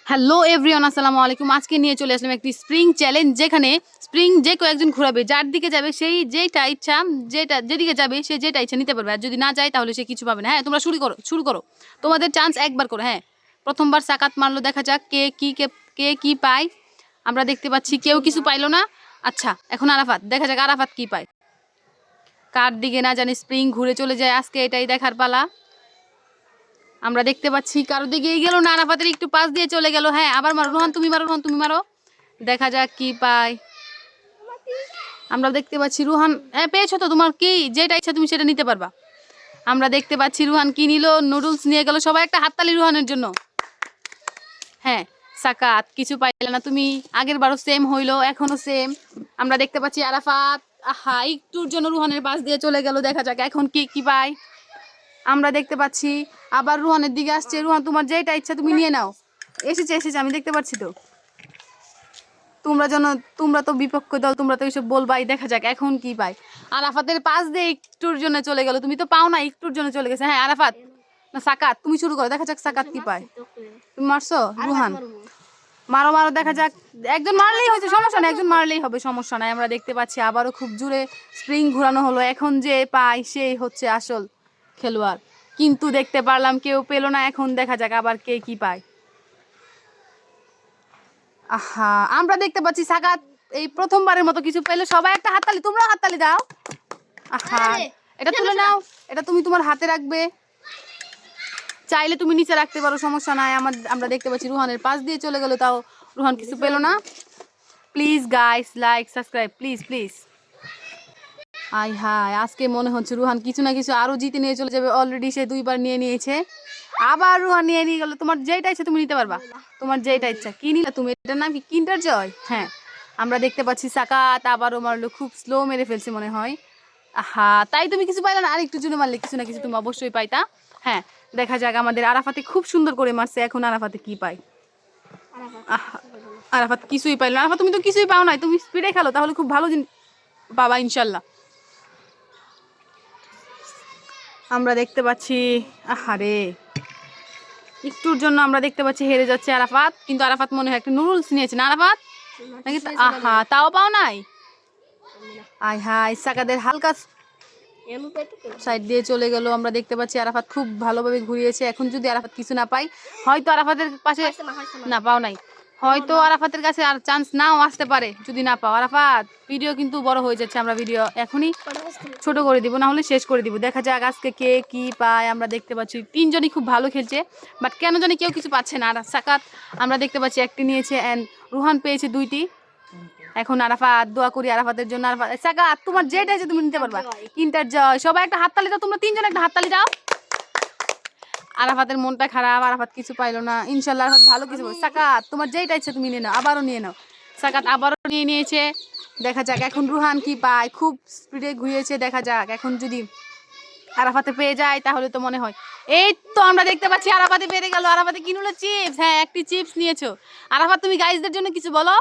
Hello everyone, আসসালামু আলাইকুম। আজকে নিয়ে চলে আসলাম একটি স্প্রিং চ্যালেঞ্জ, যেখানে স্প্রিং যে কেউ একজন ঘোরাবে, যার দিকে যাবে সেই যেটা ইচ্ছা, যেদিকে যাবে সে যেটা ইচ্ছা নিতে পারবে, আর যদি না যায় তাহলে সে কিছু পাবে না। হ্যাঁ, তোমরা শুরু করো। তোমাদের চান্স একবার করো। হ্যাঁ, প্রথমবার সাকাত মারলো, দেখা যাক কে কি পায়। আমরা দেখতে পাচ্ছি কেউ কিছু পাইলো না। আচ্ছা, এখন আরাফাত, দেখা যাক আরাফাত কি পায়। কার দিকে না জানি স্প্রিং ঘুরে চলে যায়, আজকে এটাই দেখার পালা। আমরা দেখতে পাচ্ছি কারো দিকেই গেল না, আরাফাতের একটু পাশ দিয়ে চলে গেল। হ্যাঁ, আবার মারো রোহান, তুমি মারো, রোহান তুমি মারো, দেখা যাক কি পায়। আমরা দেখতে পাচ্ছি রোহান, হ্যাঁ পেয়েছো তো, তোমার কি যেটা ইচ্ছা তুমি সেটা নিতে পারবা। আমরা দেখতে পাচ্ছি রোহান কি নিল, নুডলস নিয়ে গেল। সবাই একটা হাততালি রোহানের জন্য। হ্যাঁ, সাকাত কিছু পাইলে না তুমি, আগের বারও সেম হইলো, এখনো সেম। আমরা দেখতে পাচ্ছি আরাফাত, আহা একটুর জন্য রোহানের পাশ দিয়ে চলে গেল, দেখা যাক এখন কি পায়। আমরা দেখতে পাচ্ছি আবার রোহানের দিকে আসছে। রোহান, তোমার যেটা ইচ্ছা তুমি নিয়ে নাও। এসেছে, আমি দেখতে পাচ্ছি তো। তোমরা তো বিপক্ষ দল, তোমরা তো এইসব বলবাই। দেখা যাক এখন কি পাই। আরাফাতের পাশ দিয়ে একটুর জন্য চলে গেল, তুমি তো পাও না, একটুর জন্য চলে গেছে। হ্যাঁ আরাফাত না সাকাত, তুমি শুরু করো, দেখা যাক সাকাত কি পায়। তুমি মারছো রোহান, মারো, দেখা যাক। একজন মারলেই হয়েছে, সমস্যা নাই, একজন মারলেই হবে, সমস্যা নাই। আমরা দেখতে পাচ্ছি আবারও খুব জোরে স্প্রিং ঘোরানো হলো। এখন যে পায় সেই হচ্ছে আসল খেলোয়াড়, কিন্তু দেখতে পারলাম কেউ পেলো না। এখন দেখা যাক আবার কে কি পায়। আহা, আমরা দেখতে পাচ্ছি সাকাত এই প্রথমবারের মতো কিছু পেলো। সবাই একটা হাততালি, তোমরাও হাততালি দাও। আহা, এটা তুলে নাও, এটা তুমি তোমার হাতে রাখবে, চাইলে তুমি নিচে রাখতে পারো, সমস্যা নাই। আমরা দেখতে পাচ্ছি রোহানের পাশ দিয়ে চলে গেল, তাও রোহান কিছু পেলো না। Please guys, like subscribe please. Hi, আজকে মনে হচ্ছে রোহান কিছু না কিছু আরো জিতে নিয়ে চলে যাবে। অলরেডি সে 2বার নিয়ে নিয়েছে, আবার রোহান নিয়ে গেল। তোমার যেটা ইচ্ছা তুমি নিতে পারবা, তোমার যেটা ইচ্ছা। কি নিলে তুমি? এটার নাম কি, কিন্ডার জয়? হ্যাঁ, আমরা দেখতে পাচ্ছি সাকাত আবারও মারলো, খুব স্লো মেরে ফেলছে মনে হয়। আহা, তাই তুমি কিছু পাইলে না, আর একটু জন্য মারলে কিছু না কিছু তুমি অবশ্যই পাইতা। হ্যাঁ, দেখা যাক। আমাদের আরাফাতে খুব সুন্দর করে মারছে, এখন আরাফাতে কি পাই। আহা, আরাফাত কিছুই পাইল না। আরাফাত, তুমি তো কিছুই পাও নাই, তুমি স্পিডে খেলো, তাহলে খুব ভালো বাবা ইনশাল্লাহ। আমরা দেখতে পাচ্ছি আহারে, একটুর জন্য আমরা দেখতে পাচ্ছি হেরে যাচ্ছে আরাফাত। কিন্তু আরাফাত মনে হয় একটা নুডলস নিয়েছে না আরাফাত নাকি? আহা, তাও পাও নাই। হাই, সাকাদের হালকা সাইড দিয়ে চলে গেল। আমরা দেখতে পাচ্ছি আরাফাত খুব ভালোভাবে ঘুরিয়েছে। এখন যদি আরাফাত কিছু না পাই, হয়তো আরাফাতের পাশে না পাও নাই, হয়তো আরাফাতের কাছে আর চান্স নাও আসতে পারে যদি না পাও। আরাফাত, ভিডিও কিন্তু বড় হয়ে যাচ্ছে, আমরা ভিডিও এখনই ছোট করে দিব, না হলে শেষ করে দিব। দেখা যাক আজকে কে কি পায়। আমরা দেখতে পাচ্ছি 3জনই খুব ভালো খেলছে, বাট কেন জানি কেউ কিছু পাচ্ছে না। আর সাকাত আমরা দেখতে পাচ্ছি একটি নিয়েছে, অ্যান্ড রুহান পেয়েছে 2টি। এখন আরাফাত, দোয়া করি আরাফাতের জন্য। আরাফাত, সাকাত তোমার যেটা আছে তুমি নিতে পারবা, কিন্টার জয়। সবাই একটা হাততালি দাও, তোমরা 3জন একটা হাততালি দাও। আরাফাতের মনটা খারাপ, আরাফাত কিছু পাইলো না। ইনশাল্লাহ আরাফাত ভালো কিছু পাবে। সাকাত, তোমার যেটা ইচ্ছে তুমি নিয়ে নাও, আবারও নিয়ে নাও। সাকাত আবারও নিয়ে নিয়েছে, দেখা যাক এখন রুহান কি পায়। খুব স্পিডে ঘুরিয়েছে, দেখা যাক এখন যদি আরাফাতে পেয়ে যায় তাহলে তো মনে হয়। এই তো আমরা দেখতে পাচ্ছি আরাফাতে পেরে গেল। আরাফাতে কিনলো চিপস। হ্যাঁ, একটি চিপস নিয়েছো। আরাফাত, তুমি গাইজদের জন্য কিছু বলো,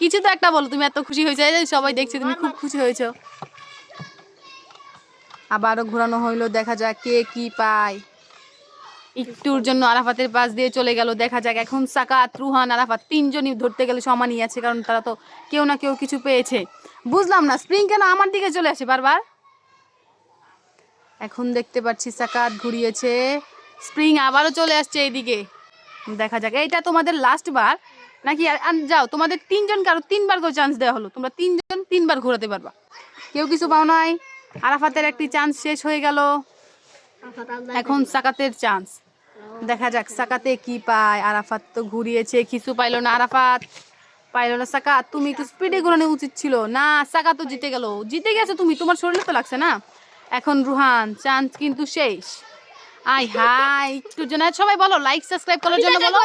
কিছু তো একটা বলো। তুমি এত খুশি হয়েছে, সবাই দেখছে তুমি খুব খুশি হয়েছো। আবারও ঘোরানো হইলো, দেখা যাক কে কি পায়। একটুর জন্য আরাফাতের পাশ দিয়ে চলে গেল, দেখা যাক এখন সাকাত, রুহান, আরাফাত 3জনই ধরতে গেলে সমানই আছে, কারণ তারা তো কেউ না কেউ কিছু পেয়েছে। বুঝলাম না স্প্রিং কেন আমার দিকে চলে আসে বারবার। এখন দেখতে পাচ্ছি সাকাত ঘুরিয়েছে, স্প্রিং আবারও চলে আসছে এইদিকে। দেখা যাক এইটা তোমাদের লাস্ট বার নাকি? যাও, তোমাদের 3জন কারো 3বার করে চান্স দেওয়া হলো, তোমরা 3জন 3বার ঘোরাতে পারবা। কেউ কিছু পাও নাই। আরাফাতের একটি চান্স শেষ হয়ে গেল, এখন সাকাতের চান্স। দেখা যাক সাকাতে কি পায়। আরাফাত তো ঘুরিয়েছে, কিছু পাইলো না। আরাফাত পাইলো না। সাকাত, তুমি একটু স্পিডে ঘোরানো উচিত ছিল না। সাকাত তো জিতে গেল, জিতে গেছে তুমি, তোমার শরীরে তো লাগছে না। এখন রুহান, চান্স কিন্তু শেষ। হাই, একটু জন্য সবাই বলো লাইক সাবস্ক্রাইব করার জন্য বলো।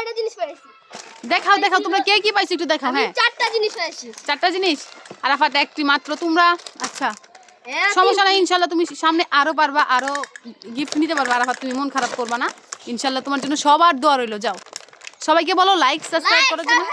দেখাও তোমরা কে কি পাইছো একটু দেখাও। হ্যাঁ, 4টা জিনিস পাইছি। 4টা জিনিস? আরাফাত একটি মাত্র, তোমরা আচ্ছা সমস্যা নাই, ইনশাল্লাহ তুমি সামনে আরো পারবা, আরো গিফট নিতে পারবা। আরাফাত, তুমি মন খারাপ করবা না, ইনশাল্লাহ তোমার জন্য সবার দোয়া রইলো। যাও, সবাইকে বলো লাইক সাবস্ক্রাইব করার জন্য।